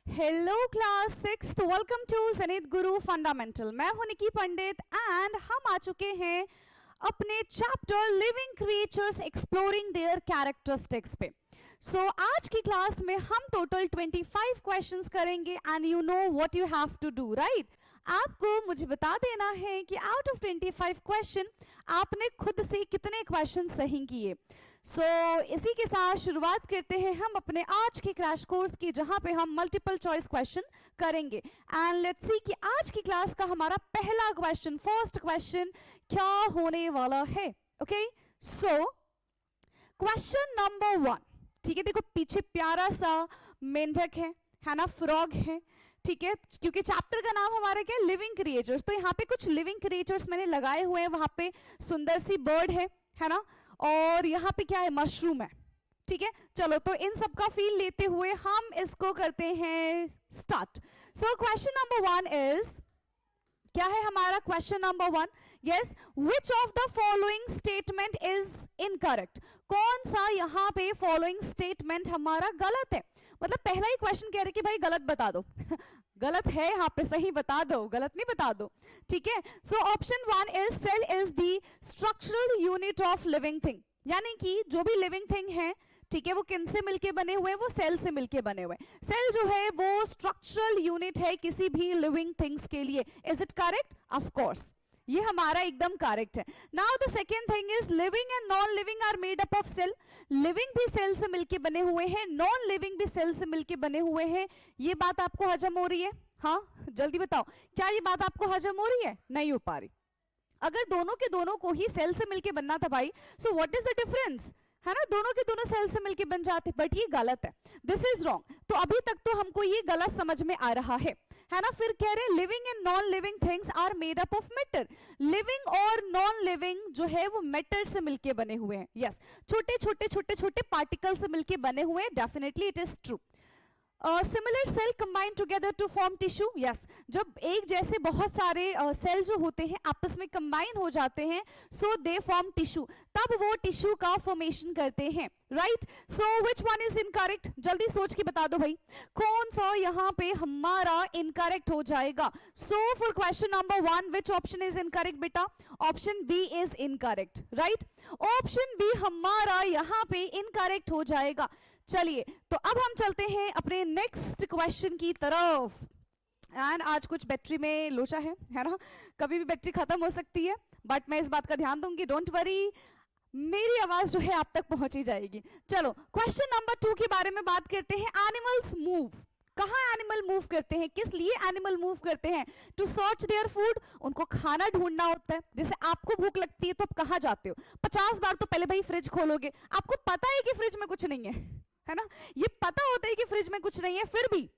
Hello class 6th, welcome to Saneet Guru fundamental. मैं हूं निकी पंडित and हम आ चुके हैं अपने chapter living creatures exploring their characteristics पे। आज की क्लास में हम टोटल 25 क्वेश्चंस करेंगे and you know what you have to do, right? आपको मुझे बता देना है कि आउट ऑफ 25 क्वेश्चन आपने खुद से कितने क्वेश्चन सही किए। इसी के साथ शुरुआत करते हैं हम अपने आज के क्रैश कोर्स की, जहां पे हम मल्टीपल चॉइस क्वेश्चन करेंगे। एंड लेट्स सी कि आज की क्लास का हमारा पहला क्वेश्चन, फर्स्ट क्वेश्चन क्या होने वाला है। ओके, सो क्वेश्चन नंबर 1, ठीक है। देखो पीछे प्यारा सा मेंढक है ना, फ्रॉग है, ठीक है, क्योंकि चैप्टर का नाम हमारा क्या है, लिविंग क्रिएचर्स। तो यहाँ पे कुछ लिविंग क्रिएचर्स मैंने लगाए हुए हैं, वहां पे सुंदर सी बर्ड है ना, और यहाँ पे क्या है, मशरूम है, ठीक है। चलो तो इन सब का फील लेते हुए हम इसको करते हैं start. So question number 1 is, क्या है हमारा question number 1? Yes, which of the following statement is incorrect? कौन सा यहाँ पे फॉलोइंग स्टेटमेंट हमारा गलत है? मतलब पहला ही क्वेश्चन कह रहे कि भाई गलत बता दो गलत है यहाँ पे, सही बता दो, गलत नहीं बता दो, ठीक है। So option 1 is cell is the structural unit of living thing, यानी कि जो भी लिविंग थिंग है, ठीक है, वो किन से मिलके बने हुए हैं? वो सेल से मिलके बने हुए हैं। सेल जो है वो स्ट्रक्चरल यूनिट है किसी भी लिविंग थिंग्स के लिए। Is it correct? Of course, ये हमारा एकदम करेक्ट है। Now the second thing is living and non living are made up of cell. Living भी सेल से मिलके बने हुए हैं, नॉन लिविंग भी सेल से मिलके बने हुए हैं। ये बात आपको हजम हो रही है? हाँ, जल्दी बताओ, क्या ये बात आपको हजम हो रही है? नहीं हो पा रही। अगर दोनों के दोनों को ही सेल से मिलके बनना था भाई, so what is the difference, है ना? दोनों के दोनों सेल से मिलके बन जाते, बट ये गलत है, दिस इज रॉन्ग। तो अभी तक तो हमको ये गलत समझ में आ रहा है ना? फिर कह रहे living and non living things are made up of matter. Living और नॉन लिविंग जो है वो मैटर से मिलके बने हुए हैं। यस, छोटे छोटे छोटे छोटे पार्टिकल से मिलके बने हुए हैं, definitely it is true. Similar cell combine together to form tissue. Yes, जब एक जैसे बहुत सारे सेल जो होते हैं आपस में कंबाइन हो जाते हैं, सो दे फॉर्म टिश्यू, तब वो टिश्यू का फॉर्मेशन करते हैं, right? So which one is incorrect? जल्दी सोच के बता दो भाई, कौन सा यहाँ पे हमारा इनकरेक्ट हो जाएगा? So for question number 1, which option is incorrect बेटा? Option B is incorrect, right? Option B हमारा यहाँ पे इनकरेक्ट हो जाएगा। चलिए, तो अब हम चलते हैं अपने नेक्स्ट क्वेश्चन की तरफ। एंड आज कुछ बैटरी में लोचा है ना, कभी भी बैटरी खत्म हो सकती है, बट मैं इस बात का ध्यान दूंगी, डोंट वरी, मेरी आवाज जो है आप तक पहुंची जाएगी। चलो क्वेश्चन नंबर 2 के बारे में बात करते हैं। एनिमल्स मूव, कहाँ एनिमल मूव करते हैं? किस लिए एनिमल मूव करते हैं? टू सर्च देयर फूड, उनको खाना ढूंढना होता है। जैसे आपको भूख लगती है तो आप कहाँ जाते हो? 50 बार तो पहले भाई फ्रिज खोलोगे, आपको पता है कि फ्रिज में कुछ नहीं है ना, ये पता होता है कि फ्रिज में कुछ नहीं है, फिर भी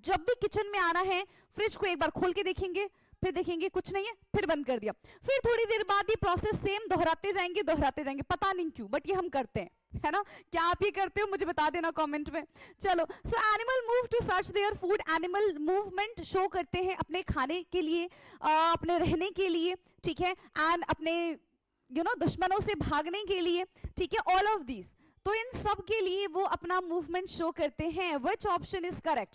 जब भी किचन में आना है, फ्रिज को एक बार खोल के देखेंगे, फिर देखेंगे कुछ नहीं है, फिर बंद कर दिया, फिर थोड़ी देर बाद ये प्रोसेस सेम दोहराते जाएंगे, पता नहीं क्यों, बट ये हम करते हैं, है ना? क्या आप ये करते हो? मुझे बता देना कमेंट में। चलो, so animal move to search their food. Animal movement show करते हैं अपने खाने के लिए, अपने रहने के लिए, ठीक है, एंड अपने दुश्मनों से भागने के लिए, ठीक है, ऑल ऑफ दीज। तो इन सब के लिए वो अपना मूवमेंट शो करते हैं। Which option is correct?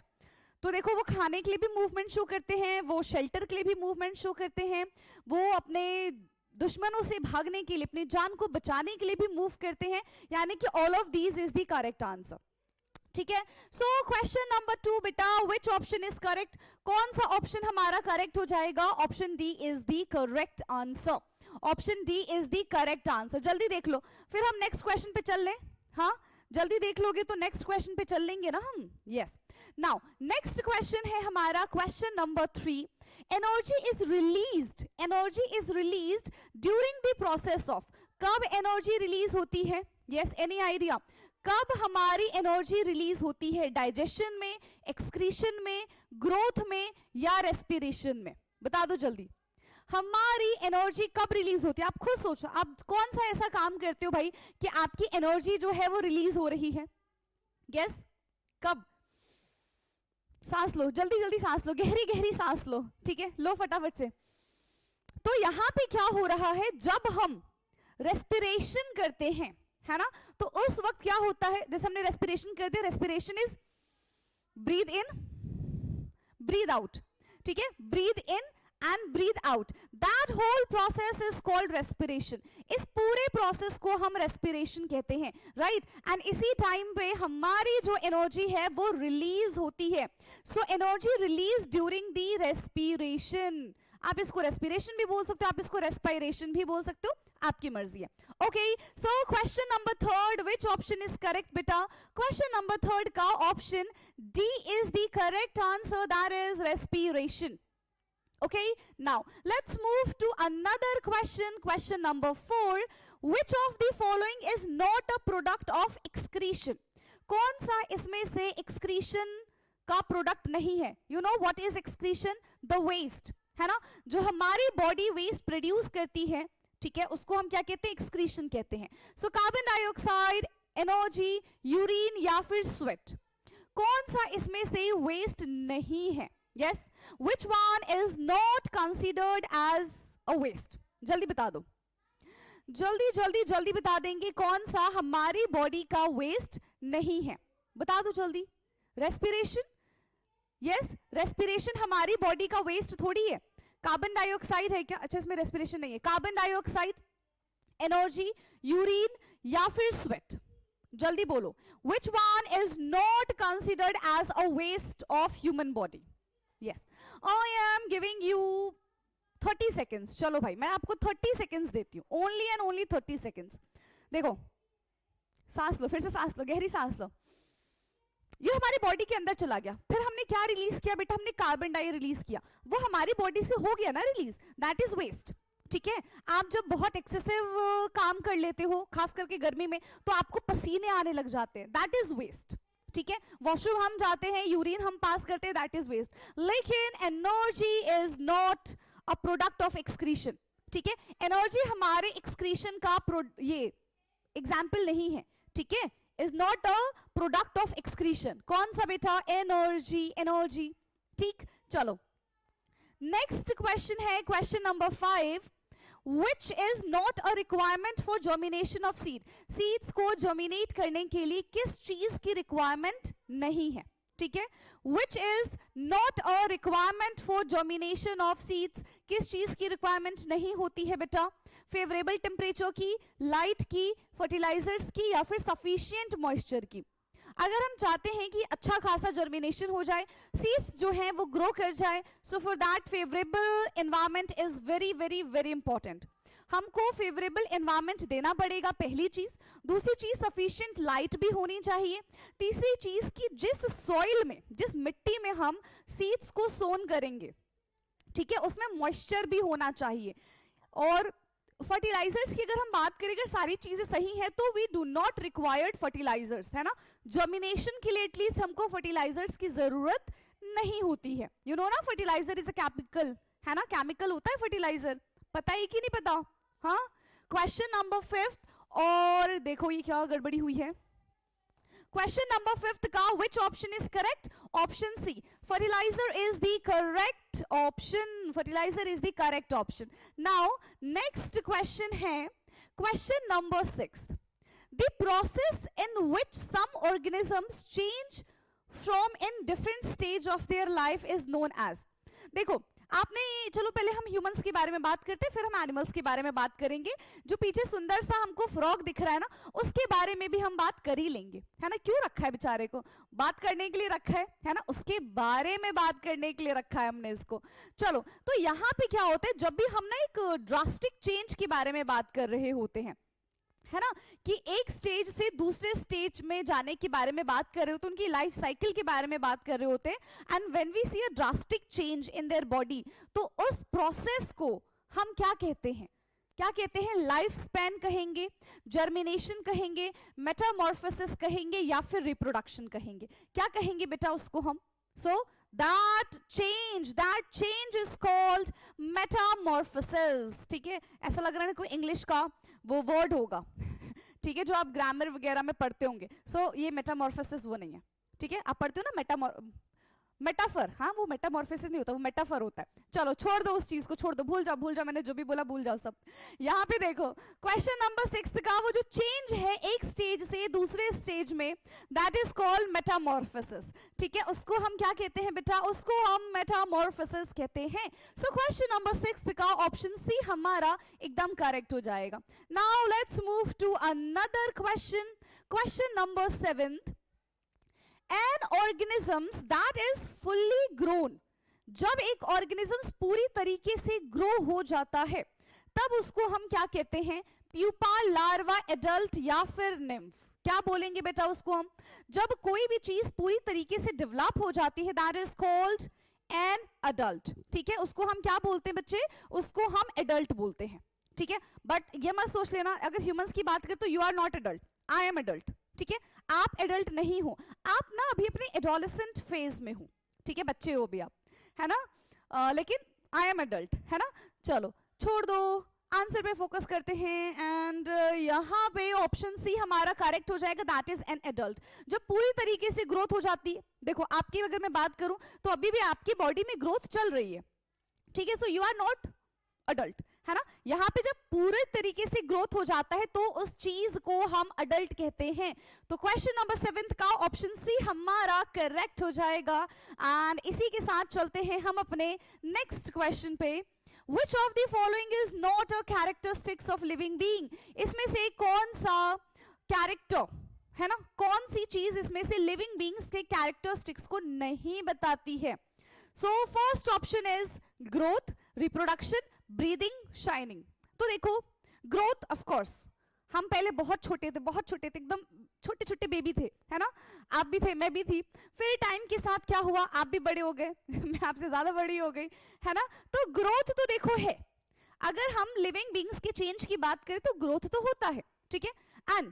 तो देखो, वो खाने के लिए भी मूवमेंट शो करते हैं, वो शेल्टर के लिए भी मूवमेंट शो करते हैं, वो अपने दुश्मनों से भागने के लिए, अपनी जान को बचाने के लिए भी मूव करते हैं, यानी कि all of these is the correct answer, ठीक है। सो क्वेश्चन नंबर 2 बेटा, विच ऑप्शन इज करेक्ट? कौन सा ऑप्शन हमारा करेक्ट हो जाएगा? Option D is the correct answer. Option D is the correct answer. जल्दी देख लो, फिर हम नेक्स्ट क्वेश्चन पे चल लें। हाँ, जल्दी देख लोगे तो नेक्स्ट क्वेश्चन पे चल लेंगे ना हम। यस, नाउ नेक्स्ट क्वेश्चन है हमारा question number 3। Energy is released during the process of. कब एनर्जी रिलीज होती है? Yes, any idea? कब हमारी एनर्जी रिलीज होती है? डाइजेशन में, एक्सक्रीशन में, ग्रोथ में, या रेस्पिरेशन में? बता दो जल्दी, हमारी एनर्जी कब रिलीज होती है? आप खुद सोचो, आप कौन सा ऐसा काम करते हो भाई कि आपकी एनर्जी जो है वो रिलीज हो रही है? यस, कब? सांस लो, जल्दी जल्दी सांस लो, गहरी गहरी सांस लो, ठीक है, लो फटाफट से। तो यहां पे क्या हो रहा है, जब हम रेस्पिरेशन करते हैं, है ना, तो उस वक्त क्या होता है? जैसे हमने रेस्पिरेशन कर दिया, respiration is breathe in, breathe out, ठीक है, breathe in and breathe out, that whole process is called respiration. इस पूरे प्रोसेस को हम रेस्पिरेशन कहते हैं, राइट। एंड इसी टाइम पे हमारी जो एनर्जी है वो रिलीज होती है। So energy release during the respiration. आप इसको रेस्पिरेशन भी बोल सकते हो, आप इसको रेस्पिरेशन भी बोल सकते हो, आपकी मर्जी है। Okay, so question number third, which option is correct बेटा? क्वेश्चन नंबर थर्ड का option D is the correct answer, that is respiration. Okay, now let's move to another question. Question number 4. Which of the following is not a product of excretion? कौन सा इसमें से excretion का product नहीं है? You know what is excretion? The waste, है ना, जो हमारी body waste produce करती है, ठीक है, उसको हम क्या कहते हैं? excretion कहते हैं। So carbon dioxide, energy, urine या फिर sweat, कौन सा इसमें से waste नहीं है? Yes, which one is not considered as a waste? जल्दी बता दो, जल्दी जल्दी जल्दी बता देंगे कौन सा हमारी बॉडी का वेस्ट नहीं है, बता दो जल्दी। रेस्पिरेशन, यस, रेस्पिरेशन हमारी बॉडी का वेस्ट थोड़ी है। कार्बन डाइऑक्साइड है क्या? अच्छा, इसमें रेस्पिरेशन नहीं है। कार्बन डाइऑक्साइड, एनर्जी, यूरिन या फिर स्वेट, जल्दी बोलो। Which one is not considered as a waste of human body? Yes, I am giving you 30 seconds. चलो भाई, मैं आपको 30 seconds देती हूँ, only and only 30 seconds. देखो, सांस लो, फिर से सांस लो, गहरी सांस लो। ये हमारी बॉडी के अंदर चला गया, फिर हमने क्या रिलीज किया बेटा? हमने कार्बन डाई रिलीज किया, वो हमारी बॉडी से हो गया ना रिलीज, दैट इज वेस्ट, ठीक है। आप जब बहुत एक्सेसिव काम कर लेते हो, खास करके गर्मी में, तो आपको पसीने आने लग जाते हैं, दैट इज वेस्ट, ठीक है। वॉशरूम हम जाते हैं, यूरिन हम पास करते हैं, दैट इज वेस्ट। लेकिन energy is not a product of excretion, ठीक है। एनर्जी हमारे एक्सक्रीशन का ये एग्जाम्पल नहीं है, ठीक है, is not a product of excretion. कौन सा बेटा? एनर्जी, एनर्जी, ठीक। चलो, नेक्स्ट क्वेश्चन है question number 5। Which is not a requirement for germination of seed? Seeds को germinate करने के लिए किस चीज की requirement नहीं है, ठीक है। Which is not a requirement for germination of seeds? किस चीज की requirement नहीं होती है बेटा? Favorable temperature की, light की, fertilizers की या फिर sufficient moisture की। अगर हम चाहते हैं कि अच्छा खासा जर्मिनेशन हो जाए, सीड्स जो हैं वो ग्रो कर जाए, so for that favourable environment is very very very important. हमको फेवरेबल एनवायरनमेंट देना पड़ेगा, पहली चीज। दूसरी चीज, सफिशिएंट लाइट भी होनी चाहिए। तीसरी चीज कि जिस सॉइल में, जिस मिट्टी में हम सीड्स को सोन करेंगे, ठीक है, उसमें मॉइस्चर भी होना चाहिए। और फर्टिलाइजर्स की अगर हम बात करें, अगर सारी चीजें सही है तो we do not required fertilisers, है ना। जर्मिनेशन के लिए एटलीस्ट हमको फर्टिलाइजर्स की जरूरत नहीं होती है। यू नो ना, फर्टिलाइजर इज अ केमिकल, है ना, केमिकल होता है फर्टिलाइजर, पता है कि नहीं पता? हाँ। क्वेश्चन नंबर 5, और देखो ये क्या गड़बड़ी हुई है। Question number 5 का which option is correct? Option C. Fertilizer is the correct option. Fertilizer is the correct option. Now, next question है question number 6. The process in which some organisms change from in different stage of their life is known as. देखो, आपने, चलो पहले हम humans के बारे में बात करते हैं, फिर हम एनिमल्स के बारे में बात करेंगे। जो पीछे सुंदर सा हमको फ्रॉग दिख रहा है ना, उसके बारे में भी हम बात कर ही लेंगे, है ना। क्यों रखा है बेचारे को? बात करने के लिए रखा है ना, उसके बारे में बात करने के लिए रखा है हमने इसको। चलो, तो यहाँ पे क्या होता है, जब भी हम ना एक ड्रास्टिक चेंज के बारे में बात कर रहे होते हैं, है ना, कि एक स्टेज से दूसरे स्टेज में जाने के बारे में बात कर रहे होते हैं, उनकी लाइफ साइकिल के बारे में बात कर रहे होते हैं, and when we see a drastic change in their body, तो उस प्रोसेस को हम क्या कहते हैं? क्या कहते हैं? लाइफ स्पैन कहेंगे, जर्मिनेशन कहेंगे, मेटामॉर्फोसिस कहेंगे या फिर रिप्रोडक्शन कहेंगे। क्या कहेंगे बेटा उसको हम? सो that change is called metamorphosis, ठीक है। ऐसा लग रहा है कोई इंग्लिश का वो वर्ड होगा, ठीक है, जो आप ग्रामर वगैरह में पढ़ते होंगे। सो ये मेटामॉर्फोसिस वो नहीं है, ठीक है। आप पढ़ते हो ना मेटाफर, हाँ वो मेटामॉर्फोसिस नहीं होता, वो मेटाफर होता है। चलो छोड़ दो उस चीज को, छोड़ दो, भूल जाओ, मैंने जो भी बोला भूल जाओ सब। यहाँ पे देखो क्वेश्चन नंबर 6 का वो जो चेंज है एक स्टेज से दूसरे स्टेज में, दैट इज कॉल्ड मेटामॉर्फोसिस। ठीक है, उसको हम क्या कहते हैं बेटा, उसको हम मेटामॉर्फोसिस कहते हैं। सो क्वेश्चन नंबर 6 का ऑप्शन सी हमारा एकदम करेक्ट हो जाएगा। Now let's move to another question, question number 7। An organism that is fully grown, जब एक ऑर्गेनिज्म पूरी तरीके से ग्रो हो जाता है तब उसको हम क्या कहते हैं, प्यूपा, लार्वा, एडल्ट या फिर निम्फ। क्या बोलेंगे बेटा उसको हम, जब कोई भी चीज पूरी तरीके से डेवलप हो जाती है, that is called an adult. ठीक है, उसको हम क्या बोलते हैं बच्चे, उसको हम एडल्ट बोलते हैं। ठीक है, बट ये मत सोच लेना अगर ह्यूमंस की बात करें तो you are not adult, I am adult. ठीक है, आप एडल्ट नहीं हो, आप ना अभी अपने एडोलेसेंट फेज में हो। ठीक है, बच्चे हो भी आप, है ना, लेकिन आई एम एडल्ट, है ना। चलो छोड़ दो, आंसर पे फोकस करते हैं एंड यहाँ पे ऑप्शन सी हमारा करेक्ट हो जाएगा, दैट इज एन एडल्ट। जब पूरी तरीके से ग्रोथ हो जाती है, देखो आपकी अगर मैं बात करूं तो अभी भी आपकी बॉडी में ग्रोथ चल रही है। ठीक है, so you are not adult, है ना। यहाँ पे जब पूरे तरीके से ग्रोथ हो जाता है तो उस चीज को हम अडल्ट कहते हैं। तो क्वेश्चन नंबर 7 का ऑप्शन सी हमारा करेक्ट हो जाएगा। एंड इसी के साथ चलते हैं हम अपने नेक्स्ट क्वेश्चन पे। Which of the following is not a characteristics of living being? इसमें से कौन सा कैरेक्टर, है ना, कौन सी चीज इसमें से लिविंग बींग्स के कैरेक्टरिस्टिक्स को नहीं बताती है। So first option is growth, reproduction, breathing, shining. तो देखो ग्रोथ, ऑफ कोर्स हम पहले बहुत छोटे थे, एकदम छोटे छोटे बेबी थे, है ना, आप भी थे, मैं भी थी। फिर टाइम के साथ क्या हुआ, आप भी बड़े हो गए मैं आपसे ज्यादा बड़ी हो गई, है ना। तो ग्रोथ तो देखो है, अगर हम लिविंग बींग्स के चेंज की बात करें तो ग्रोथ तो होता है। ठीक है, एंड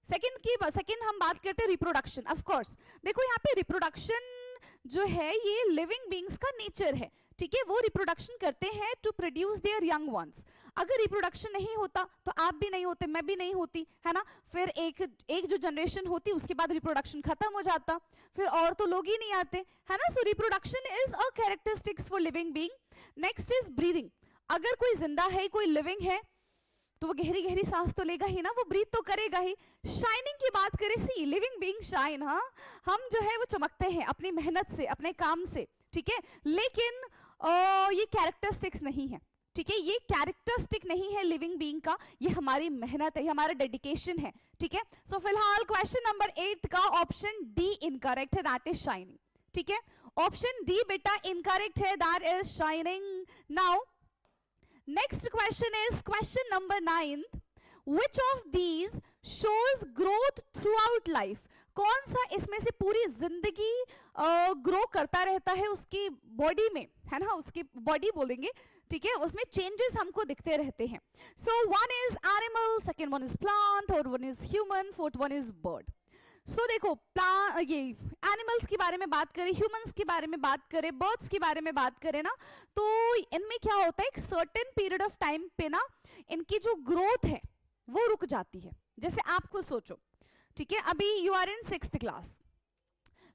सेकंड हम बात करते हैं रिप्रोडक्शन। ऑफ कोर्स देखो यहाँ पे रिप्रोडक्शन जो है ये लिविंग बींग्स का नेचर है। ठीक है, वो रिप्रोडक्शन करते हैं to produce their young ones. अगर रिप्रोडक्शन नहीं होता तो आप भी नहीं होते, मैं भी नहीं होती, है ना। फिर एक जो जनरेशन होती उसके बाद रिप्रोडक्शन खत्म हो जाता, फिर और तो लोग ही नहीं आते, है ना। सो reproduction is a characteristics for living being. Next is breathing. अगर कोई जिंदा है, कोई लिविंग है तो वो गहरी गहरी सांस तो लेगा ही ना, वो ब्रीथ तो करेगा ही। शाइनिंग की बात करें, सी लिविंग बीइंग शाइन, हाँ हम जो है वो चमकते हैं अपनी मेहनत से, अपने काम से। ठीक है, लेकिन ये कैरेक्टरिस्टिक्स नहीं है। ठीक है, ये कैरेक्टरिस्टिक नहीं है लिविंग बीइंग का, ये हमारी मेहनत है, ये हमारा डेडिकेशन है। ठीक है, सो फिलहाल क्वेश्चन नंबर 8 का ऑप्शन डी इनकरेक्ट है, दैट इज शाइनिंग। ठीक है, ऑप्शन डी बेटा इनकरेक्ट है, that is shining. Now next question is question number 9। Which of these shows growth throughout life? कौन सा इसमें से पूरी जिंदगी ग्रो करता रहता है उसकी बॉडी में, है ना, उसकी बॉडी बोलेंगे। ठीक है, उसमें चेंजेस हमको दिखते रहते हैं। So one is animal, second one is plant, third one is human, fourth one is bird. So देखो ये एनिमल्स के बारे में बात करें, ह्यूमंस के बारे में बात करें, बर्ड्स के बारे में बात करें ना, तो इनमें क्या होता है, एक सर्टेन पीरियड ऑफ टाइम पे ना इनकी जो ग्रोथ है वो रुक जाती है। जैसे आप खुद सोचो, ठीक है, अभी you are in 6th class,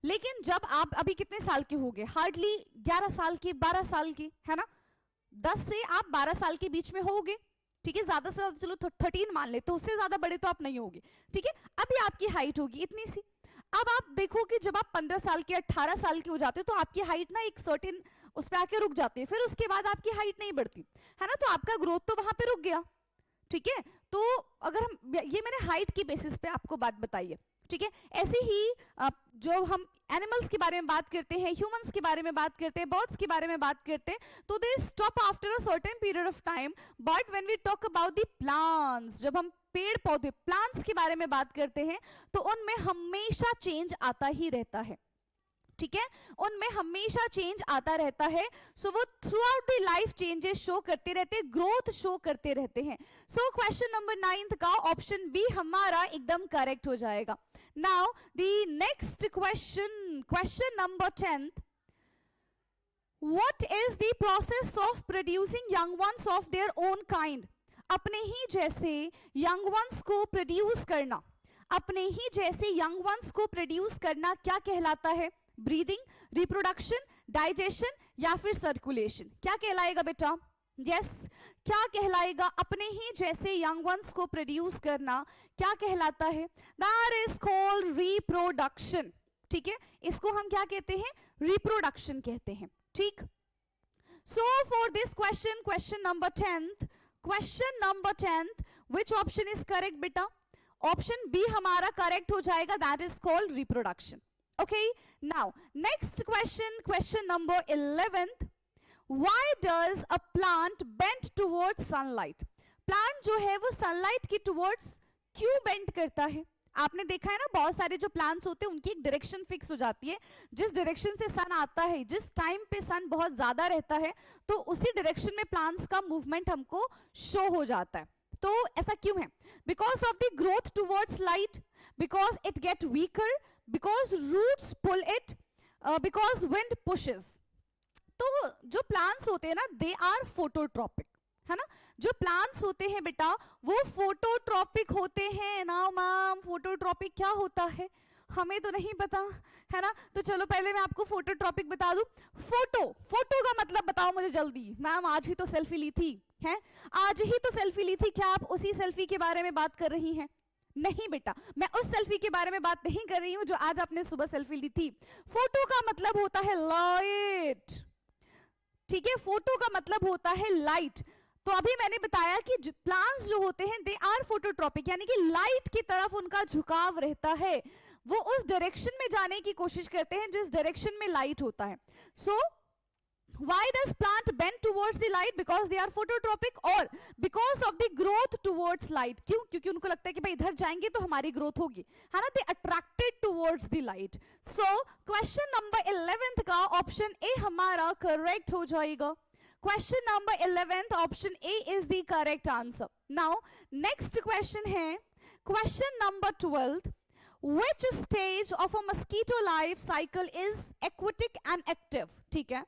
लेकिन जब आप अभी कितने साल के हो गए, हार्डली 11 साल की, 12 साल की, है ना, 10 से आप 12 साल के बीच में होगे। ठीक है, ज्यादा से ज्यादा चलो 13 मान ले, तो उससे ज्यादा बड़े तो आप नहीं होगे। ठीक है, अभी आपकी हाइट होगी इतनी सी। अब आप देखो कि जब आप 15 साल के 18 साल के हो जाते हो तो आपकी हाइट ना एक सर्टेन उस पर आके रुक जाती है, फिर उसके बाद आपकी हाइट नहीं बढ़ती, है ना, तो आपका ग्रोथ तो वहां पे रुक गया। ठीक है, तो अगर हम, ये मैंने हाइट की बेसिस पे आपको बात बताई है। ठीक है, ऐसे ही जो हम एनिमल्स के बारे में बात करते हैं, ह्यूमंस के बारे में बात करते हैं, बर्ड्स के बारे में बात करते हैं, तो they stop after a certain period of time. But when we talk about the plants, जब हम पेड़ पौधे प्लांट्स के बारे में बात करते हैं तो उनमें हमेशा चेंज आता ही रहता है। ठीक है, उनमें हमेशा चेंज आता रहता है। सो वो through out the life changes show करते रहते हैं, ग्रोथ शो करते रहते हैं। सो क्वेश्चन नंबर 9 का ऑप्शन बी हमारा एकदम करेक्ट हो जाएगा। Now the next question, question number 10। What is the process of producing young ones of their own kind? अपने ही जैसे यंग वंस को प्रोड्यूस करना, अपने ही जैसे यंग वंस को प्रोड्यूस करना क्या कहलाता है? ब्रीदिंग, रिप्रोडक्शन, डाइजेशन या फिर सर्कुलेशन? क्या कहलाएगा बेटा? यस, क्या कहलाएगा? अपने ही जैसे यंग वंस को प्रोड्यूस करना क्या कहलाता है? That is called reproduction. ठीक है, इसको हम क्या कहते हैं? रिप्रोडक्शन कहते हैं। ठीक, so for this question, question number 10th, which option is correct बेटा? ऑप्शन बी हमारा करेक्ट हो जाएगा, that is called reproduction. Okay, now next question, question number 11th, why does a plant bend towards sunlight? Plant जो है वो sunlight की towards क्यों bend करता है? आपने देखा है ना, बहुत सारे जो प्लांट्स होते हैं उनकी एक डायरेक्शन फिक्स हो जाती है, जिस डायरेक्शन से सन आता है, जिस टाइम पे सन बहुत ज्यादा रहता है तो उसी डायरेक्शन में प्लांट्स का मूवमेंट हमको शो हो जाता है। तो ऐसा क्यों है? Because of the growth towards light, because it get weaker, because roots pull it, because wind pushes. तो जो प्लांट्स होते हैं ना, दे आर फोटोट्रॉपिक, है ना? जो प्लांट्स होते हैं बेटा वो फोटोट्रॉपिक होते हैं ना। मैम फोटोट्रॉपिक क्या होता है? हमें तो नहीं पता, है ना? तो चलो पहले मैं आपको फोटोट्रॉपिक बता दूं। फोटो का मतलब बताओ मुझे जल्दी। मैम आज ही तो सेल्फी ली थी, है? आज ही तो सेल्फी ली थी। क्या आप उसी सेल्फी के बारे में बात कर रही हैं? नहीं बेटा, मैं उस सेल्फी के बारे में बात नहीं कर रही हूं जो आज आपने सुबह सेल्फी ली थी। फोटो का मतलब होता है लाइट। ठीक है, फोटो का मतलब होता है लाइट। तो अभी मैंने बताया कि प्लांट्स जो होते हैं दे आर फोटोट्रॉपिक, यानी कि लाइट की तरफ उनका झुकाव रहता है, वो उस डायरेक्शन में जाने की कोशिश करते हैं जिस डायरेक्शन में लाइट होता है। सो why does plant bend towards the light? Because they are phototropic, और because of the growth towards light। क्यों? क्योंकि उनको लगता है कि भाई इधर जाएंगे तो हमारी ग्रोथ होगी, है ना? they attracted towards the light। so question number 11th का ऑप्शन ए हमारा करेक्ट हो जाएगा। question number 11th option A is the correct answer। now next question है question number 12th, which stage of a mosquito life cycle is aquatic and active? ठीक है,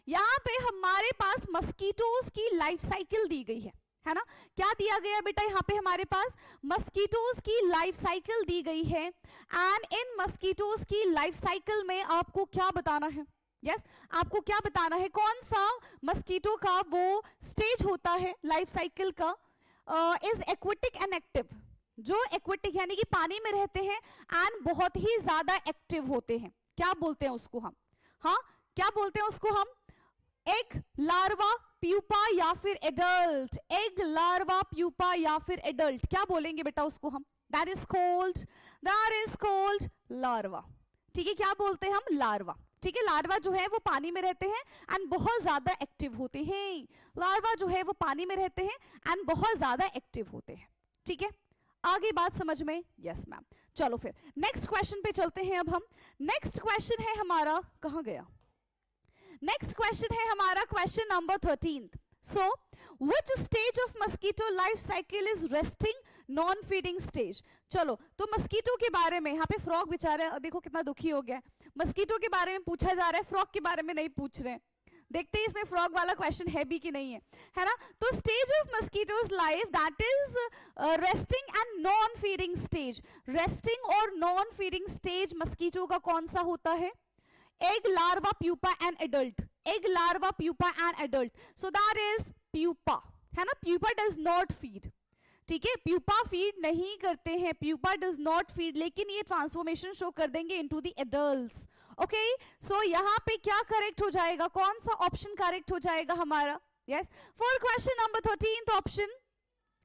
यहाँ पे हमारे पास मस्कीटोज की लाइफ साइकिल दी गई है ना? क्या दिया गया बेटा? यहाँ पे हमारे पास मस्कीटोज की लाइफ साइकिल दी गई है, एंड इन मस्कीटोज की लाइफ साइकिल में आपको क्या बताना है? यस, आपको क्या बताना है? कौन सा मस्कीटो का वो स्टेज होता है लाइफ साइकिल का? Is aquatic and active. जो एक्वेटिक यानी कि पानी में रहते हैं एंड बहुत ही ज्यादा एक्टिव होते हैं, क्या बोलते हैं उसको हम? हाँ, क्या बोलते हैं उसको हम? एग, लार्वा, प्यूपा या फिर एडल्ट? एग, लार्वा, प्यूपा या फिर एडल्ट, क्या बोलेंगे बेटा उसको हम? That is called larva. ठीक है, क्या बोलते हैं हम? लार्वा। ठीक है, लार्वा जो है वो पानी में रहते हैं एंड बहुत ज्यादा एक्टिव होते हैं। लार्वा जो है वो पानी में रहते हैं एंड बहुत ज्यादा एक्टिव होते हैं। ठीक है, आगे बात समझ में? Yes ma'am. चलो फिर नेक्स्ट क्वेश्चन पे चलते हैं। अब हम नेक्स्ट क्वेश्चन है हमारा, कहां गया? नेक्स्ट क्वेश्चन है हमारा question number 13th। So which stage of mosquito life cycle is resting non feeding stage? चलो, तो मस्कीटो के बारे में, यहाँ पे फ्रॉग बेचारा देखो कितना दुखी हो गया। मस्कीटो के बारे में पूछा जा रहा है, फ्रॉग के बारे में नहीं पूछ रहे हैं। देखते हैं इसमें फ्रॉग वाला क्वेश्चन है भी कि नहीं है ना? तो stage of mosquitoes life that is resting and non feeding stage. Resting और नॉन फीडिंग स्टेज मस्कीटो का कौन सा होता है? Egg, larva, pupa and adult. Egg, larva, pupa and adult. So that is pupa, है ना? Pupa does not feed. ठीक है, प्यूपा फीड नहीं करते हैं, प्यूपा डज नॉट फीड, लेकिन ये ट्रांसफॉर्मेशन शो कर देंगे इनटू द एडल्ट्स। ओके, सो यहाँ पे क्या करेक्ट हो जाएगा? कौन सा ऑप्शन करेक्ट हो जाएगा हमारा? Yes, for question number 13 option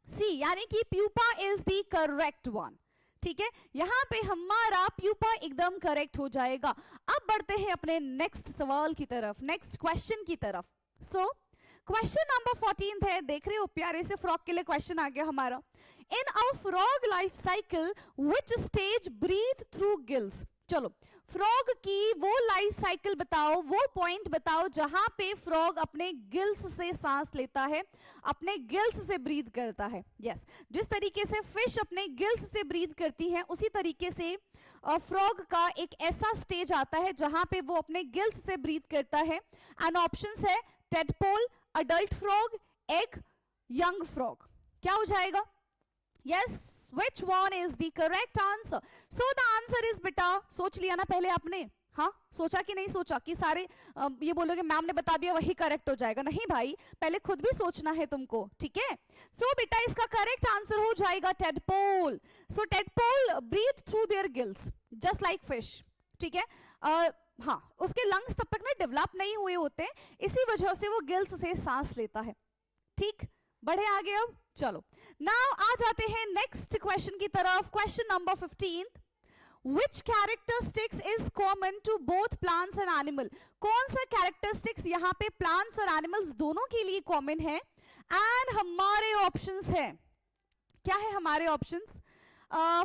C, यानी कि pupa is the correct one. ठीक है, यहाँ पे हमारा प्यूपा एकदम करेक्ट हो जाएगा। अब बढ़ते हैं अपने नेक्स्ट सवाल की तरफ, नेक्स्ट क्वेश्चन की तरफ। सो क्वेश्चन नंबर 14 है, देख रहे हो प्यारे से फ्रॉग के लिए क्वेश्चन आ गया हमारा। In a frog life cycle which stage breathe through gills? चलो, फ्रॉग की वो लाइफ साइकिल बताओ, वो पॉइंट बताओ जहां पे फ्रॉग अपने गिल्स से सांस लेता है, अपने गिल्स से ब्रीथ करता है। यस, जिस तरीके से फिश अपने गिल्स से ब्रीथ करती है उसी तरीके से फ्रॉग का एक ऐसा स्टेज आता है जहां पे वो अपने गिल्स से ब्रीथ करता है। एंड ऑप्शंस है tadpole, adult frog, egg, young frog. क्या हो जाएगा? Yes, which one is the correct answer? So the answer is बेटा, सोच लिया ना पहले आपने? हाँ, सोचा कि नहीं सोचा कि सारे ये बोलोगे मैम ने बता दिया वही करेक्ट हो जाएगा? नहीं भाई, पहले खुद भी सोचना है तुमको, ठीक है? सो बेटा इसका करेक्ट आंसर हो जाएगा tadpole. So tadpole breathe through their gills just like fish, ठीक है? हाँ, उसके लंग्स तब तक ना डेवलप नहीं हुए होते, इसी वजह से वो गिल्स से सांस लेता है. ठीक, बढ़े आगे अब. चलो नाउ आ जाते हैं नेक्स्ट क्वेश्चन की तरफ. Question number 15. Which characteristics is common to both plants and animal? कौन सा characteristics यहाँ पे plants और animals दोनों के लिए common है? And हमारे options है, क्या है हमारे options?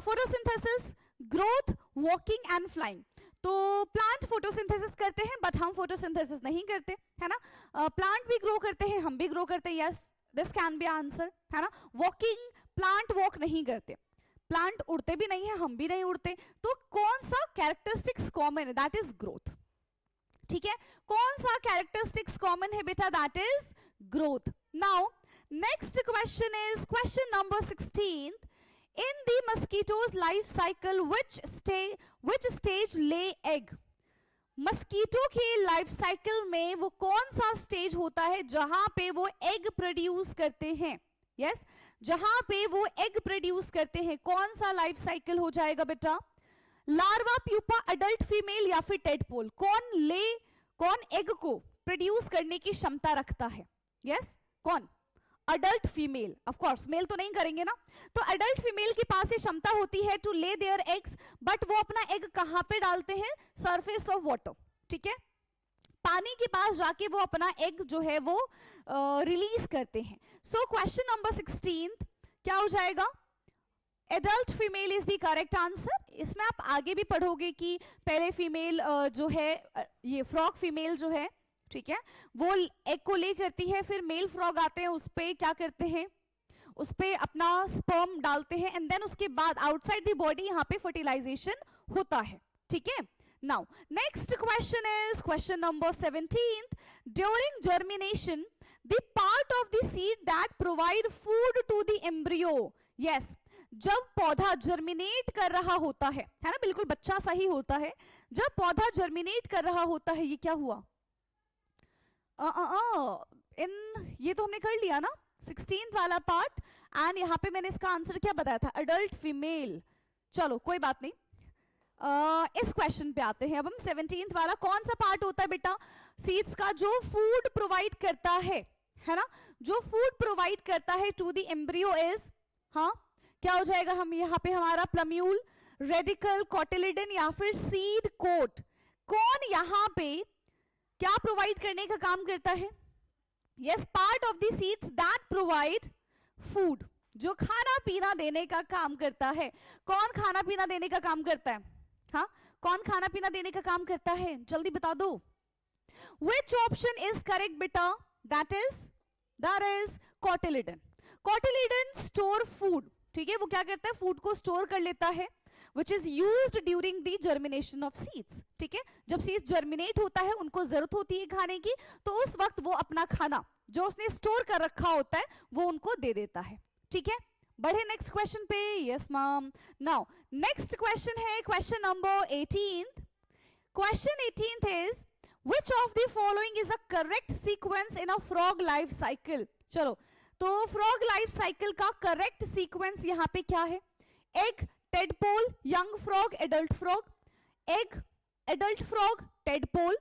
Photosynthesis, growth, walking and flying. तो प्लांट फोटोसिंथेसिस करते हैं बट हम फोटोसिंथेसिस नहीं करते, है ना? प्लांट भी ग्रो करते हैं, हम भी ग्रो करते हैं. Yes, this can be answer, है ना? वॉकिंग, प्लांट वॉक नहीं करते, प्लांट उड़ते भी नहीं है, हम भी नहीं उड़ते. तो कौन सा कैरेक्टरिस्टिक्स कॉमन है? That is growth. ठीक है, कौन सा कैरेक्टरिस्टिक्स कॉमन है बेटा? That is growth. Now next question is question number 16. In the mosquito's life cycle, which stage lay egg? Mosquito के लाइफ साइकिल में वो कौन सा स्टेज होता है जहां पे वो एग प्रोड्यूस करते हैं? यस, जहां पे वो एग प्रोड्यूस करते हैं, कौन सा लाइफ साइकिल हो जाएगा बेटा? लार्वा, प्यूपा, अडल्ट फीमेल या फिर टेडपोल? कौन एग को प्रोड्यूस करने की क्षमता रखता है? यस, कौन? Adult female. Of course male तो नहीं करेंगे ना. तो अडल्ट फीमेल के पास ये क्षमता होती है to lay their eggs, but वो अपना एग कहां पे डालते हैं? सरफेस ऑफ वाटर, ठीक है? पानी के पास जाके वो अपना एग जो है वो रिलीज करते हैं. सो क्वेश्चन नंबर 16 क्या हो जाएगा? Adult female is the correct answer. इसमें आप आगे भी पढ़ोगे कि पहले फीमेल जो है ये फ्रॉग फीमेल जो है, ठीक है, वो एग को ले करती है, फिर मेल फ्रॉग आते हैं, उस पे क्या करते हैं? उस पे अपना स्पर्म डालते हैं एंड देन उसके बाद आउटसाइड द बॉडी यहाँ पे फर्टिलाइजेशन होता है. ठीक है, now next question is question number 17. During germination the part of the seed that provide food to the embryo. Yes, जब पौधा जर्मिनेट कर रहा होता है ना, बिल्कुल बच्चा सा ही होता है, जब पौधा जर्मिनेट कर रहा होता है, ये क्या हुआ? ये तो हमने कर लिया ना 16th वाला पार्ट. एंड यहाँ पे मैंने इसका आंसर क्या बताया था? Adult female. चलो कोई बात नहीं, इस क्वेश्चन पे आते हैं अब हम. 17th वाला कौन सा पार्ट होता है बेटा? सीड्स का जो फूड प्रोवाइड करता है ना, जो फूड प्रोवाइड करता है टू द एम्ब्रियो इज, हाँ क्या हो जाएगा? हम यहाँ पे हमारा प्लम्यूल, रेडिकल, कोटिलिडन या फिर सीड कोट. कौन यहाँ पे क्या प्रोवाइड करने का काम करता है? Yes, part of the seeds that provide food, जो खाना पीना देने का काम करता है. कौन खाना पीना देने का काम करता है? हाँ, कौन खाना पीना देने का काम करता है? जल्दी बता दो. Which option is correct बेटा? That is cotyledon. Cotyledon store food, ठीक है, वो क्या करता है? फूड को स्टोर कर लेता है, which is used during the germination of seeds. ठीक है, जब सीड्स जर्मिनेट होता है, उनको जरूरत होती है खाने की, तो उस वक्त वो अपना खाना जो उसने स्टोर कर रखा होता है वो उनको दे देता है. ठीक है, बढ़े नेक्स्ट क्वेश्चन पे. Yes ma'am. Now next question है question number 18. Question 18 is which of the following is a correct sequence in a frog life cycle? चलो, तो फ्रॉग लाइफ साइकिल का करेक्ट सीक्वेंस यहाँ पे क्या है? Egg, tadpole, young frog, adult frog. Egg, adult frog, tadpole.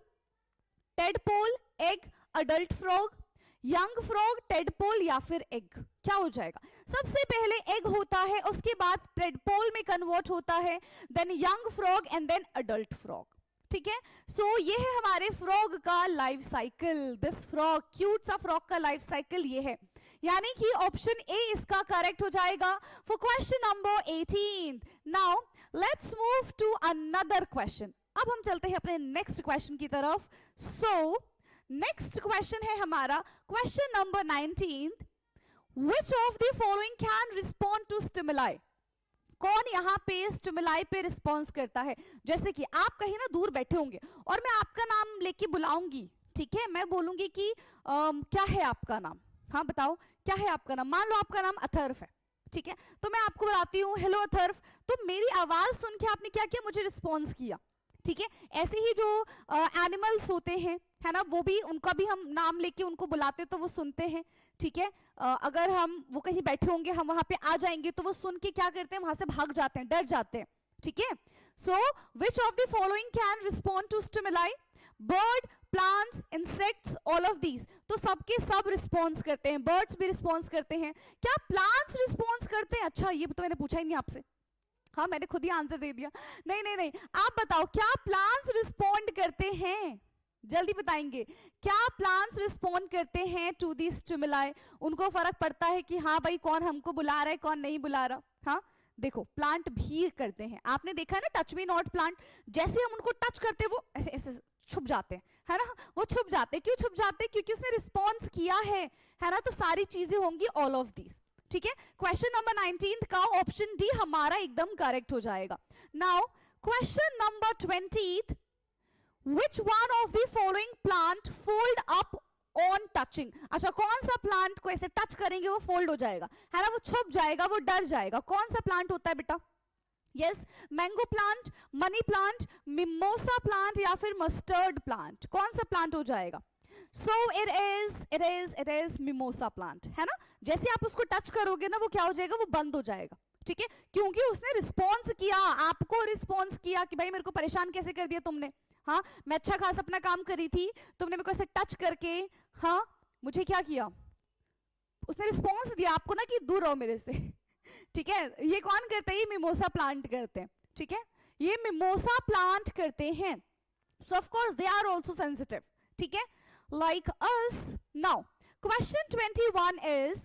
Tadpole, egg, adult frog, young frog, tadpole या फिर egg. क्या हो जाएगा? सबसे पहले एग होता है, उसके बाद टेडपोल में कन्वर्ट होता है, then young frog and then adult frog. ठीक है, सो ये है हमारे फ्रॉग का life cycle. This frog, cute सा फ्रॉग का लाइफ साइकिल ये है, यानी कि ऑप्शन ए इसका करेक्ट हो जाएगा for question number 18. Now let's move to another question. अब हम चलते हैं अपने नेक्स्ट क्वेश्चन की तरफ. सो नेक्स्ट क्वेश्चन है हमारा question number 19. Which of the following can respond to stimuli? कौन यहाँ पे स्टिमुलाई पे रिस्पॉन्स करता है? जैसे कि आप कहीं ना दूर बैठे होंगे और मैं आपका नाम लेके बुलाऊंगी, ठीक है, मैं बोलूंगी कि क्या है आपका नाम? हाँ बताओ, क्या है आपका नाम? मान लो आपका नाम अथर्व है, ठीक है, तो मैं आपको बुलाती हूँ, हेलो अथर्व. तो मेरी आवाज सुन के आपने क्या किया? मुझे रिस्पॉन्स किया. ठीक है। ऐसे ही जो एनिमल्स होते हैं, है ना, वो भी, उनका भी हम नाम लेके उनको बुलाते तो वो सुनते हैं, ठीक है। अगर हम वो कहीं बैठे होंगे, हम वहां पे आ जाएंगे तो वो सुन के क्या करते हैं, वहां से भाग जाते हैं, डर जाते हैं, ठीक है। So which of the following can respond to stimuli? Bird, plants, insects, all of these. तो सबके सब रिस्पॉन्स करते हैं, बर्ड्स भी रिस्पॉन्स करते हैं। क्या प्लांट्स रिस्पॉन्स करते हैं? अच्छा, ये तो मैंने पूछा ही नहीं आपसे। हाँ, मैंने खुद ही आंसर दे दिया। नहीं नहीं नहीं, आप बताओ, क्या प्लांट्स रिस्पॉन्ड करते हैं? जल्दी बताएंगे, क्या प्लांट्स रिस्पॉन्ड करते हैं टू दी स्टिमुलाई? उनको फर्क पड़ता है कि हाँ भाई, कौन हमको बुला रहा है, कौन नहीं बुला रहा। हाँ, देखो, प्लांट भी करते हैं। आपने देखा है ना, टच मी नॉट प्लांट, जैसे हम उनको टच करते हैं वो ऐसे ऐसे छुप जाते हैं, है ना, वो छुप जाते हैं। क्यों छुप जाते हैं? क्योंकि उसने रिस्पॉन्स किया है ना। तो सारी चीजें होंगी ऑल ऑफ दीज, ठीक है। क्वेश्चन नंबर 19 का ऑप्शन डी हमारा एकदम करेक्ट हो जाएगा। Now question number 20, which one of the following plant fold up on touching? अच्छा, कौन सा प्लांट को ऐसे टच करेंगे वो फोल्ड हो जाएगा, है ना, वो छुप जाएगा, वो डर जाएगा? कौन सा प्लांट होता है बेटा? Yes, mango plant, money plant, mimosa plant या फिर मस्टर्ड प्लांट? कौन सा प्लांट हो जाएगा? So it is mimosa plant, है ना। जैसे आप उसको टच करोगे ना, वो क्या हो जाएगा, वो बंद हो जाएगा, ठीक है, क्योंकि उसने रिस्पॉन्स किया, आपको रिस्पॉन्स किया कि भाई मेरे को परेशान कैसे कर दिया तुमने। हाँ, मैं अच्छा खास अपना काम करी थी, तुमने मेरे को ऐसे टच करके, हाँ, मुझे क्या किया, उसने रिस्पॉन्स दिया आपको ना कि दूर रहो मेरे से, ठीक है। ये कौन करते हैं? ये मिमोसा प्लांट करते हैं, ठीक है, ये मिमोसा प्लांट करते हैं। So of course they are also sensitive, ठीक है, like us. Now question 21 is,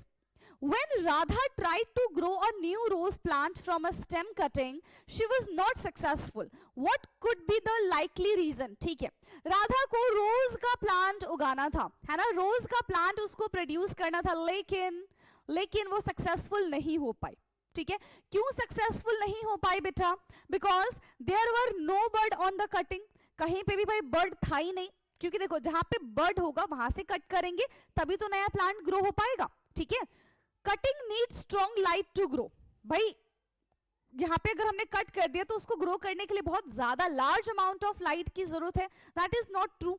when Radha tried to grow a new rose plant from a stem cutting, she was not successful. What could be the likely reason? ठीक है, राधा को रोज का plant उगाना था, है ना, रोज का प्लांट उसको प्रोड्यूस करना था, लेकिन वो सक्सेसफुल नहीं हो पाई, ठीक है। क्यों सक्सेसफुल नहीं हो पाई बेटा? Because there were no bird on the cutting, कहीं पे भी भाई बर्ड था ही नहीं, क्योंकि देखो, जहां पे बर्ड होगा वहां से कट करेंगे तभी तो नया प्लांट ग्रो हो पाएगा, ठीक है। Cutting need strong light to grow. भाई यहाँ पे अगर हमने कट कर दिया तो उसको ग्रो करने के लिए बहुत ज्यादा लार्ज अमाउंट ऑफ लाइट की जरूरत है। दैट इज नॉट ट्रू,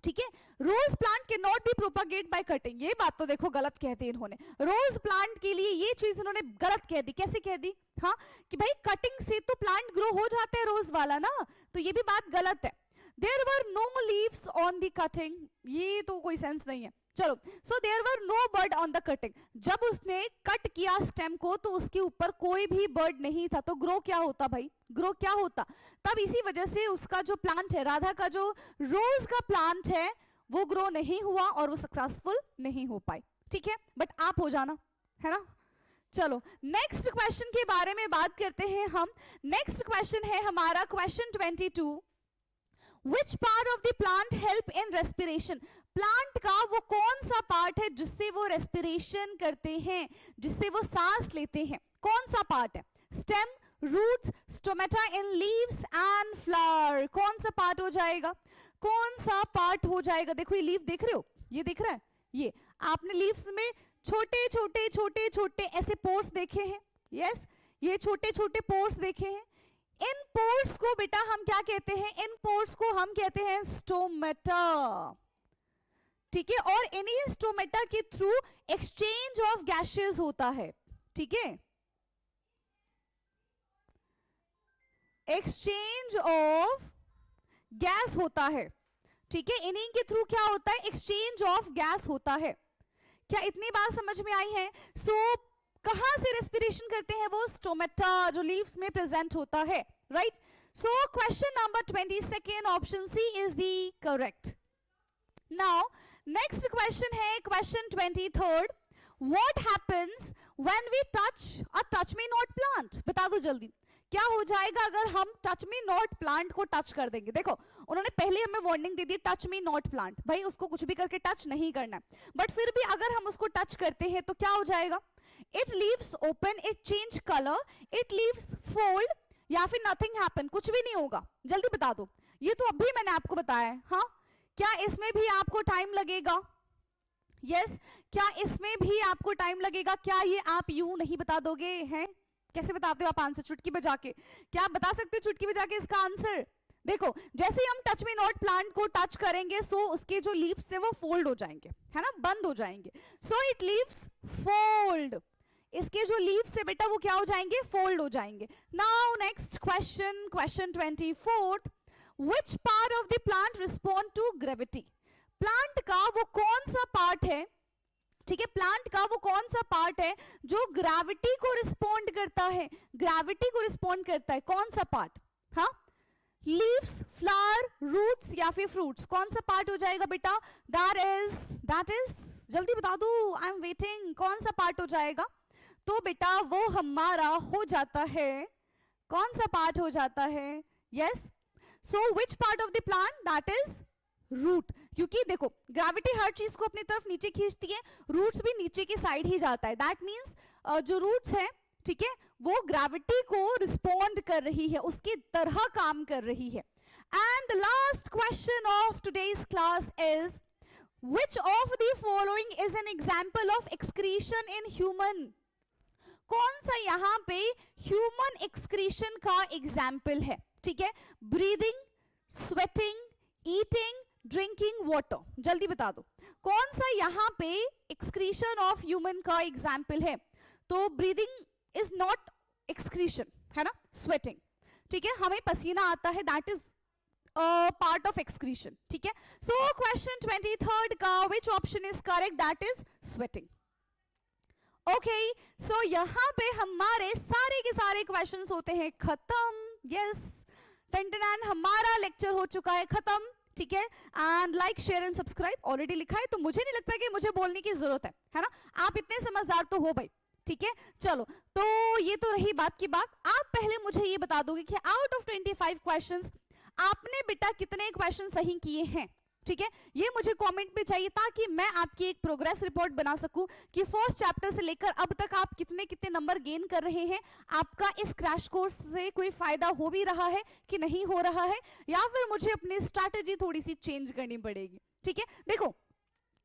ठीक है। Rose plant can not be propagate by cutting, ये बात तो देखो गलत कहती है इन्होंने। रोज प्लांट के लिए ये चीज इन्होंने गलत कह दी। कैसे कह दी? हाँ, कि भाई कटिंग से तो प्लांट ग्रो हो जाता है रोज वाला ना, तो ये भी बात गलत है। There were no leaves on the cutting, ये तो कोई सेंस नहीं है। चलो, so there were no bird on the cutting, जब उसने कट किया स्टेम को तो उसके ऊपर कोई भी बर्ड नहीं था, तो ग्रो क्या होता भाई? ग्रो क्या होता? तब इसी वजह से उसका जो प्लांट है, राधा का जो रोज का प्लांट है, वो ग्रो नहीं हुआ और वो सक्सेसफुल नहीं हो पाई, ठीक है। बट आप हो जाना, है ना। चलो नेक्स्ट क्वेश्चन के बारे में बात करते हैं हम। नेक्स्ट क्वेश्चन है हमारा question 22, Which part of the plant help in respiration? Plant का वो कौन सा पार्ट है जिससे वो रेस्पिरेशन करते हैं, जिससे वो सांस लेते हैं? कौन सा पार्ट है? Stem, roots, stomata in leaves and flower. कौन सा पार्ट हो जाएगा? कौन सा पार्ट हो जाएगा? देखो ये लीफ देख रहे हो, ये दिख रहा है, ये आपने लीव्स में छोटे छोटे छोटे छोटे ऐसे पोर्स देखे हैं। यस, ये छोटे छोटे पोर्स देखे हैं। इन पोर्स को बेटा हम क्या कहते हैं? इन पोर्स को हम कहते हैं स्टोमेटा, ठीक है। और इन्हीं स्टोमेटा के थ्रू एक्सचेंज ऑफ गैसेस होता है, ठीक है। एक्सचेंज ऑफ गैस होता है, ठीक है। इन्हीं के थ्रू क्या होता है? एक्सचेंज ऑफ गैस होता है। क्या इतनी बात समझ में आई है? कहां से रेस्पिरेशन करते हैं वो? स्टोमेटा, जो लीव्स में प्रेजेंट होता है, right. So question number 22 option C is the correct. Now next question है question 23, what happens when we touch a touch me not plant? बता दो जल्दी, क्या हो जाएगा अगर हम टच मी नॉट प्लांट को टच कर देंगे? देखो उन्होंने पहले हमें वार्निंग दे दी, टच मी नॉट प्लांट, भाई उसको कुछ भी करके टच नहीं करना है। बट फिर भी अगर हम उसको टच करते हैं तो क्या हो जाएगा? It leaves open, it change colour, it leaves fold, या फिर नथिंग हैपन, कुछ भी नहीं होगा। जल्दी बता दो, ये तो अभी मैंने आपको बताया है। हाँ, क्या इसमें भी आपको टाइम लगेगा? यस, क्या इसमें भी आपको टाइम लगेगा? क्या ये आप यूं नहीं बता दोगे? हैं, कैसे बताते हो आप आंसर? चुटकी बजा के? क्या आप बता सकते हो चुटकी बजा के इसका आंसर? देखो जैसे ही हम टच मी नॉट प्लांट को टच करेंगे सो उसके जो लीव्स है वो फोल्ड हो जाएंगे, है ना, बंद हो जाएंगे. So it leaves fold. इसके जो लीव्स है बेटा वो क्या हो जाएंगे, फोल्ड हो जाएंगे. Now next question, question 24th. Which part of the plant respond to gravity? Plant का वो कौन सा पार्ट है, ठीक है, प्लांट का वो कौन सा पार्ट है जो ग्रेविटी को रिस्पॉन्ड करता है, ग्रेविटी को रिस्पॉन्ड करता है, कौन सा पार्ट? हाँ, लीव्स, फ्लावर, रूट्स या फिर फ्रूट्स, कौन सा पार्ट हो जाएगा बेटा? दैट इज जल्दी बता दो, आई एम वेटिंग. कौन सा पार्ट हो जाएगा? तो बेटा वो हमारा हो जाता है, कौन सा पार्ट हो जाता है? Yes, so which part of the plant? That is root. क्योंकि देखो ग्रेविटी हर चीज को अपनी तरफ नीचे खींचती है, रूट्स भी नीचे की साइड ही जाता है. दैट मीन्स जो रूट्स है, ठीक है, वो ग्रेविटी को रिस्पॉन्ड कर रही है, उसकी तरह काम कर रही है. And the last question of today's class is which of the following is an example of excretion in human? कौन सा यहां पे ह्यूमन एक्सक्रीशन का एग्जाम्पल है? ठीक है, breathing, sweating, eating, drinking water. जल्दी बता दो कौन सा यहां पे एक्सक्रीशन ऑफ ह्यूमन का एग्जाम्पल है? तो ब्रीदिंग इज नॉट एक्सक्रीशन, है ना, स्वेटिंग, ठीक है, हमें पसीना आता है, that is part of excretion. ठीक है, सो क्वेश्चन 23rd का which option is correct? That is sweating. Okay, so यहां पे हमारे सारे के सारे क्वेश्चंस होते हैं खत्म. यस, टेंटन हमारा लेक्चर हो चुका है खत्म. ठीक है, and like, share and subscribe already लिखा है, तो मुझे नहीं लगता कि मुझे बोलने की जरूरत है ना, आप इतने समझदार तो हो भाई. ठीक है, चलो, तो ये तो रही बात की बात. आप पहले मुझे ये बता दोगे कि आउट ऑफ 25 क्वेश्चंस आपने बेटा कितने क्वेश्चन सही किए हैं? ठीक है, ये मुझे कमेंट में चाहिए ताकि मैं आपकी एक प्रोग्रेस रिपोर्ट बना सकूं कि फर्स्ट चैप्टर से लेकर अब तक आप कितने कितने नंबर गेन कर रहे हैं, आपका इस क्रैश कोर्स से कोई फायदा हो भी रहा है कि नहीं हो रहा है, या फिर मुझे अपनी स्ट्रैटेजी थोड़ी सी चेंज करनी पड़ेगी. ठीक है, देखो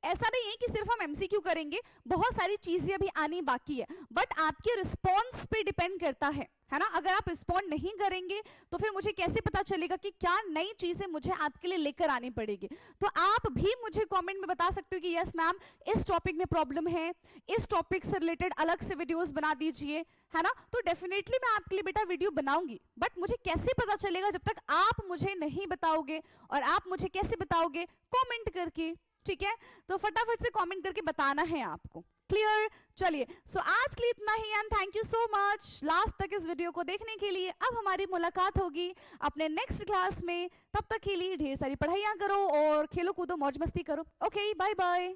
ऐसा नहीं है कि सिर्फ हम एमसीक्यू करेंगे, बहुत सारी चीजें अभी आनी बाकी है, बट आपके रिस्पॉन्स पे डिपेंड करता है ना. अगर आप रिस्पॉन्ड नहीं करेंगे तो फिर मुझे कैसे पता चलेगा कि क्या नई चीजें मुझे आपके लिए लेकर आनी पड़ेगी. तो आप भी मुझे कमेंट में बता सकते हो कि यस मैम इस टॉपिक में प्रॉब्लम है, इस टॉपिक से रिलेटेड अलग से वीडियोस बना दीजिए, है ना. तो डेफिनेटली मैं आपके लिए बेटा वीडियो बनाऊंगी, बट मुझे कैसे पता चलेगा जब तक आप मुझे नहीं बताओगे. और आप मुझे कैसे बताओगे? कॉमेंट करके. ठीक है, तो फटाफट से कमेंट करके बताना है आपको. क्लियर? चलिए, सो आज के लिए इतना ही and thank you so much last तक इस वीडियो को देखने के लिए. अब हमारी मुलाकात होगी अपने नेक्स्ट क्लास में, तब तक के लिए ढेर सारी पढ़ाइयाँ करो और खेलो कूदो मौज मस्ती करो. Okay, bye bye.